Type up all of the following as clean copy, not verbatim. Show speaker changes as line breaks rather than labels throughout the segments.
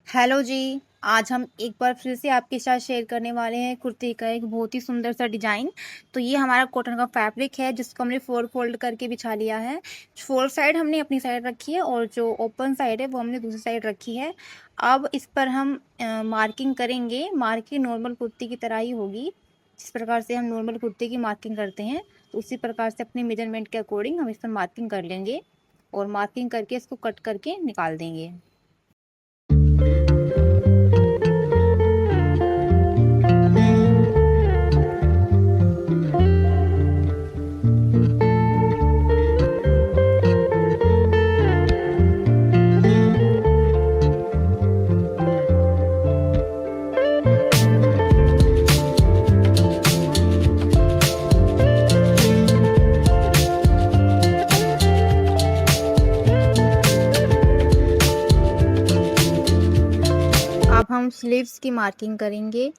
Hello जी, आज हम एक बार फिर से आपके साथ शेयर करने वाले हैं कुर्ती का एक बहुत ही सुंदर सा डिज़ाइन। तो ये हमारा कॉटन का फैब्रिक है जिसको हमने 4 फ़ोल्ड करके बिछा लिया है। 4 साइड हमने अपनी साइड रखी है और जो ओपन साइड है वो हमने दूसरी साइड रखी है। अब इस पर हम मार्किंग करेंगे। मार्किंग नॉर्मल कुर्ती की तरह ही होगी। जिस प्रकार से हम नॉर्मल कुर्ती की मार्किंग करते हैं, तो उसी प्रकार से अपने मेजरमेंट के अकॉर्डिंग हम इस पर मार्किंग कर लेंगे और मार्किंग करके इसको कट करके निकाल देंगे। अब हम स्लीव्स की मार्किंग करेंगे।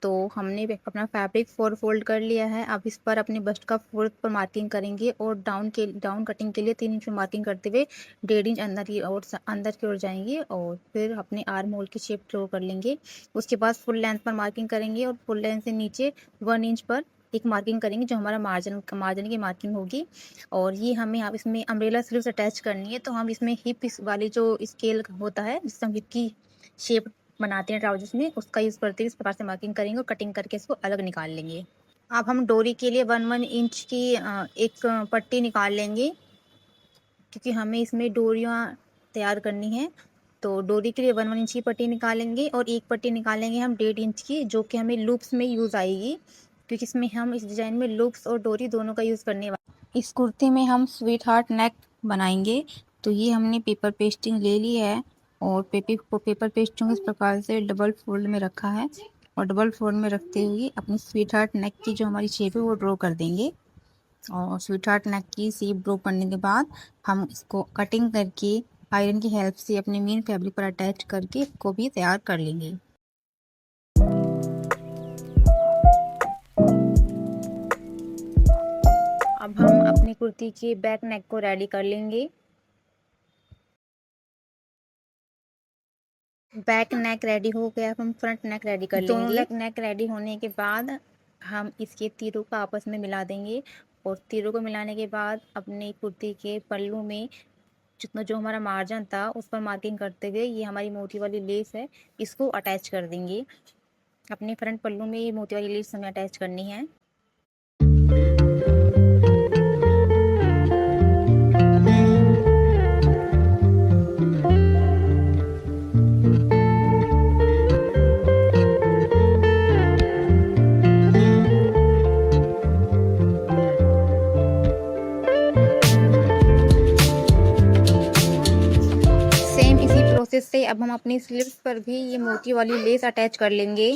तो हमने अपना फैब्रिक 4 फ़ोल्ड कर लिया है। अब इस पर अपने बस्ट का 4th पर मार्किंग करेंगे और डाउन कटिंग के लिए 3 इंच में मार्किंग करते हुए 1.5 इंच अंदर की ओर जाएंगे और फिर अपने आर्म होल की शेप ड्रॉ कर लेंगे। उसके बाद फुल लेंथ पर मार्किंग करेंगे और फुल लेंथ से नीचे 1 इंच पर एक मार्किंग करेंगे जो हमारा मार्जिन की मार्किंग होगी। और ये हमें अब इसमें अम्ब्रेला स्लीव्स अटैच करनी है, तो हम इसमें हिप वाली जो स्केल होता है जिससे हम हिप की शेप बनाते हैं ट्राउजर्स में, उसका यूज़ करते हुए इस प्रकार से मार्किंग करेंगे और कटिंग करके इसको अलग निकाल लेंगे। अब हम डोरी के लिए 1 इंच की एक पट्टी निकाल लेंगे क्योंकि हमें इसमें डोरियाँ तैयार करनी है। तो डोरी के लिए 1 इंच की पट्टी निकालेंगे और एक पट्टी निकालेंगे हम 1.5 इंच की, जो कि हमें लूप्स में यूज़ आएगी क्योंकि इसमें हम इस डिज़ाइन में लूप्स और डोरी दोनों का यूज़ करने वाले। इस कुर्ती में हम स्वीट हार्ट नेक बनाएंगे। तो ये हमने पेपर पेस्टिंग ले ली है और पेपर पेस्टिंग इस प्रकार से डबल फोल्ड में रखा है और डबल फोल्ड में रखते हुए अपनी स्वीट हार्ट नेक की जो हमारी शेप है वो ड्रॉ कर देंगे। और स्वीट हार्ट नेक की शेप ड्रॉ करने के बाद हम इसको कटिंग करके आयरन की हेल्प से अपने मेन फैब्रिक पर अटैच करके इसको भी तैयार कर लेंगे। अब हम अपनी कुर्ती के बैक नेक को रेडी कर लेंगे। बैक नेक रेडी हो गया, हम फ्रंट नेक रेडी कर लेंगे। दोनों नेक रेडी होने के बाद हम इसके तीरों को आपस में मिला देंगे और तीरों को मिलाने के बाद अपनी कुर्ती के पल्लू में जितना जो हमारा मार्जिन था उस पर मार्किंग करते हुए ये हमारी मोती वाली लेस है, इसको अटैच कर देंगे। अपने फ्रंट पल्लू में ये मोती वाली लेस हमें अटैच करनी है। सेम इसी प्रोसेस से अब हम अपनी स्लीव्स पर भी ये मोती वाली लेस अटैच कर लेंगे।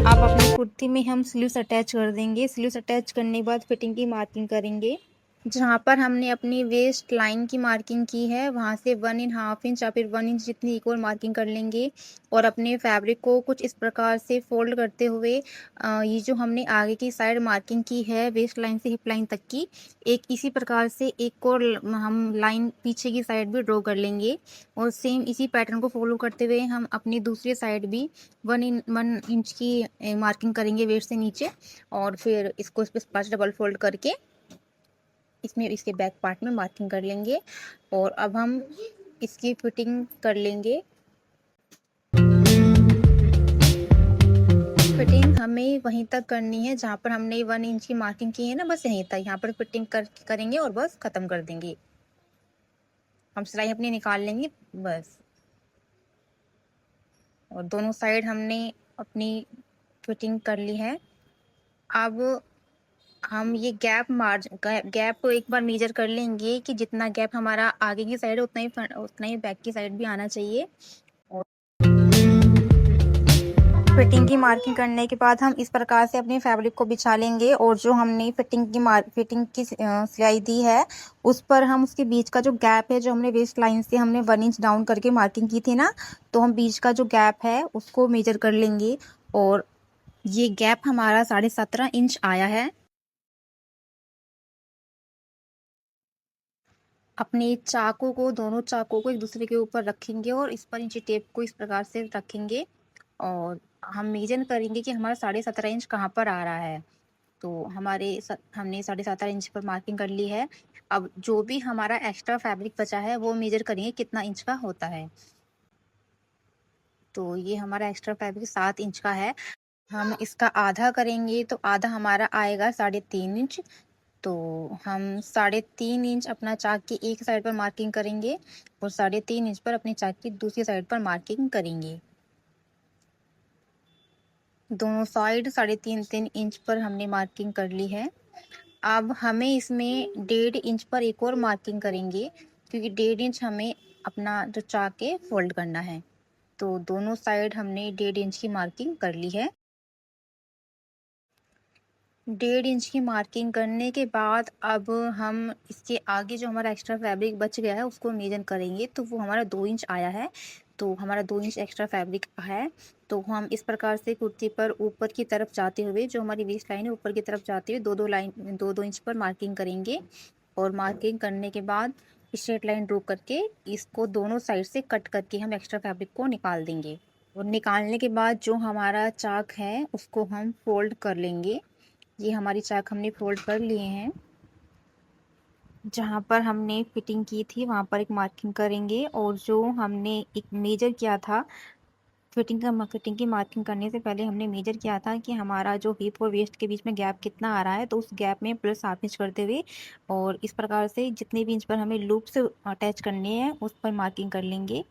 अब अपनी कुर्ती में हम स्लीव्स अटैच कर देंगे। स्लीव्स अटैच करने के बाद फिटिंग की मार्किंग करेंगे। जहाँ पर हमने अपनी वेस्ट लाइन की मार्किंग की है वहाँ से 1.5 इंच या फिर 1 इंच जितनी एक और मार्किंग कर लेंगे और अपने फैब्रिक को कुछ इस प्रकार से फोल्ड करते हुए ये जो हमने आगे की साइड मार्किंग की है वेस्ट लाइन से हिप लाइन तक की, एक इसी प्रकार से एक और हम लाइन पीछे की साइड भी ड्रॉ कर लेंगे और सेम इसी पैटर्न को फॉलो करते हुए हम अपनी दूसरी साइड भी 1 इंच की मार्किंग करेंगे वेस्ट से नीचे और फिर इसको इस पर डबल फोल्ड करके इसमें इसके बैक पार्ट में मार्किंग कर लेंगे और अब हम इसकी फिटिंग कर लेंगे। फिटिंग हमें वहीं तक करनी है जहाँ पर हमने 1 इंच की मार्किंग की है ना, बस यहीं तक। यहाँ पर फिटिंग करेंगे और बस खत्म कर देंगे। हम सिलाई अपनी निकाल लेंगे बस। और दोनों साइड हमने अपनी फिटिंग कर ली है। अब हम ये गैप एक बार मेजर कर लेंगे कि जितना गैप हमारा आगे की साइड है उतना ही बैक की साइड भी आना चाहिए। और फिटिंग की मार्किंग करने के बाद हम इस प्रकार से अपने फैब्रिक को बिछा लेंगे और जो हमने फिटिंग की सिलाई दी है उस पर हम उसके बीच का जो गैप है, जो हमने वेस्ट लाइन से हमने 1 इंच डाउन करके मार्किंग की थी ना, तो हम बीच का जो गैप है उसको मेजर कर लेंगे और ये गैप हमारा 17.5 इंच आया है। अपने चाकू को, दोनों चाकू को एक दूसरे के ऊपर रखेंगे और इस पर इंची टेप को इस प्रकार से रखेंगे और हम मेजर करेंगे कि हमारा 17.5 इंच कहाँ पर आ रहा है। तो हमने 17.5 इंच पर मार्किंग कर ली है। अब जो भी हमारा एक्स्ट्रा फैब्रिक बचा है वो मेजर करेंगे कितना इंच का होता है। तो ये हमारा एक्स्ट्रा फैब्रिक 7 इंच का है। हम इसका आधा करेंगे तो आधा हमारा आएगा 3.5 इंच। तो हम 3.5 इंच अपना चाक की एक साइड पर मार्किंग करेंगे और 3.5 इंच पर अपनी चाक की दूसरी साइड पर मार्किंग करेंगे। दोनों साइड 3.5 इंच पर हमने मार्किंग कर ली है। अब हमें इसमें 1.5 इंच पर एक और मार्किंग करेंगे क्योंकि 1.5 इंच हमें अपना जो चाक है फोल्ड करना है। तो दोनों साइड हमने 1.5 इंच की मार्किंग कर ली है। 1.5 इंच की मार्किंग करने के बाद अब हम इसके आगे जो हमारा एक्स्ट्रा फैब्रिक बच गया है उसको मेजर करेंगे तो वो हमारा 2 इंच आया है। तो हमारा 2 इंच एक्स्ट्रा फैब्रिक है। तो हम इस प्रकार से कुर्ती पर ऊपर की तरफ जाते हुए जो हमारी वेस्ट लाइन है ऊपर की तरफ जाते हुए 2-2 इंच पर मार्किंग करेंगे और मार्किंग करने के बाद स्ट्रेट लाइन ड्रॉ करके इसको दोनों साइड से कट करके हम एक्स्ट्रा फैब्रिक को निकाल देंगे। और निकालने के बाद जो हमारा चाक है उसको हम फोल्ड कर लेंगे। ये हमारी चाक हमने फोल्ड कर लिए हैं। जहाँ पर हमने फिटिंग की थी वहाँ पर एक मार्किंग करेंगे और जो हमने एक मेजर किया था फिटिंग की मार्किंग करने से पहले हमने मेजर किया था कि हमारा जो हिप और वेस्ट के बीच में गैप कितना आ रहा है तो उस गैप में प्लस 7 इंच करते हुए और इस प्रकार से जितने भी इंच पर हमें लूप्स अटैच करने हैं उस पर मार्किंग कर लेंगे।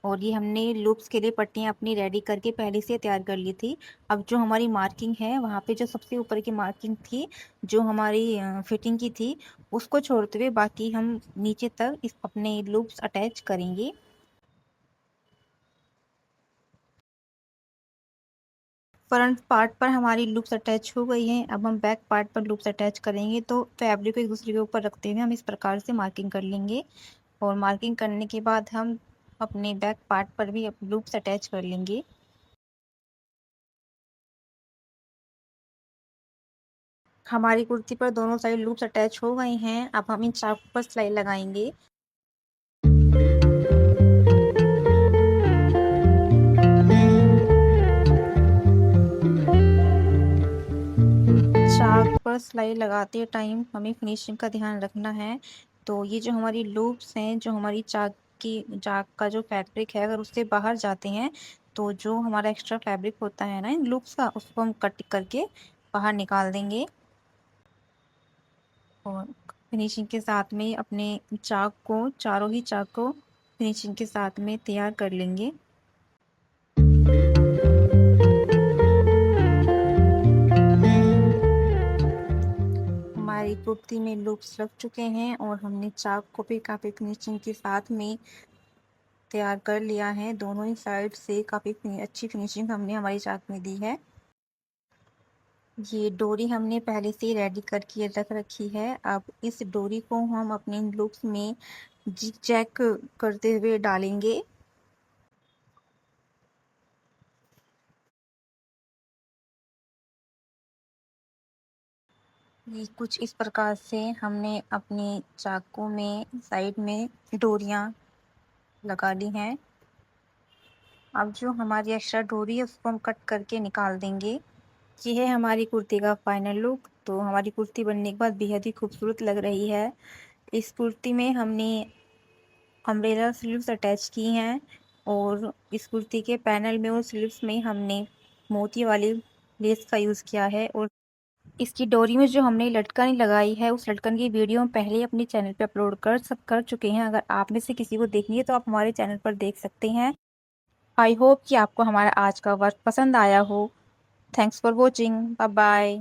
और ये हमने लूप्स के लिए पट्टियाँ अपनी रेडी करके पहले से तैयार कर ली थी। अब जो हमारी मार्किंग है वहाँ पे जो सबसे ऊपर की मार्किंग थी जो हमारी फिटिंग की थी उसको छोड़ते हुए बाकी हम नीचे तक इस अपने लूप्स अटैच करेंगे। फ्रंट पार्ट पर हमारी लूप्स अटैच हो गई हैं। अब हम बैक पार्ट पर लूप्स अटैच करेंगे तो फैब्रिक को एक दूसरे के ऊपर रखते हुए हम इस प्रकार से मार्किंग कर लेंगे और मार्किंग करने के बाद हम अपने बैक पार्ट पर भी लूप्स अटैच कर लेंगे। हमारी कुर्ती पर दोनों साइड लूप्स अटैच हो गए हैं। अब हम इन चाकू पर सिलाई लगाएंगे। चाक पर सिलाई लगाते टाइम हमें फिनिशिंग का ध्यान रखना है। तो ये जो हमारी लूप्स हैं जो हमारी चाक का जो फैब्रिक है अगर उससे बाहर जाते हैं तो जो हमारा एक्स्ट्रा फैब्रिक होता है ना इन लूप्स का उसको हम कट करके बाहर निकाल देंगे और फिनिशिंग के साथ में अपने चारों ही चाक को फिनिशिंग के साथ में तैयार कर लेंगे। हमारी कुर्ती में लूप्स लग चुके हैं और हमने चाक को भी काफ़ी फिनिशिंग के साथ में तैयार कर लिया है। दोनों ही साइड से काफ़ी अच्छी फिनिशिंग हमने हमारी चाक में दी है। ये डोरी हमने पहले से रेडी करके रख रखी है। अब इस डोरी को हम अपने लूप्स में जिग-जैग करते हुए डालेंगे। ये कुछ इस प्रकार से हमने अपनी चाकू में साइड में डोरियां लगा ली हैं। अब जो हमारी एक्स्ट्रा डोरी है उसको हम कट करके निकाल देंगे। ये है हमारी कुर्ती का फाइनल लुक। तो हमारी कुर्ती बनने के बाद बेहद ही खूबसूरत लग रही है। इस कुर्ती में हमने अम्ब्रेला स्लीव्स अटैच की हैं और इस कुर्ती के पैनल में और स्लीव्स में हमने मोती वाली लेस का यूज़ किया है और इसकी डोरी में जो हमने लटकन लगाई है उस लटकन की वीडियो हम पहले ही अपने चैनल पे अपलोड कर चुके हैं। अगर आप में से किसी को देखनी है तो आप हमारे चैनल पर देख सकते हैं। आई होप कि आपको हमारा आज का वर्क पसंद आया हो। Thanks for watching. Bye bye.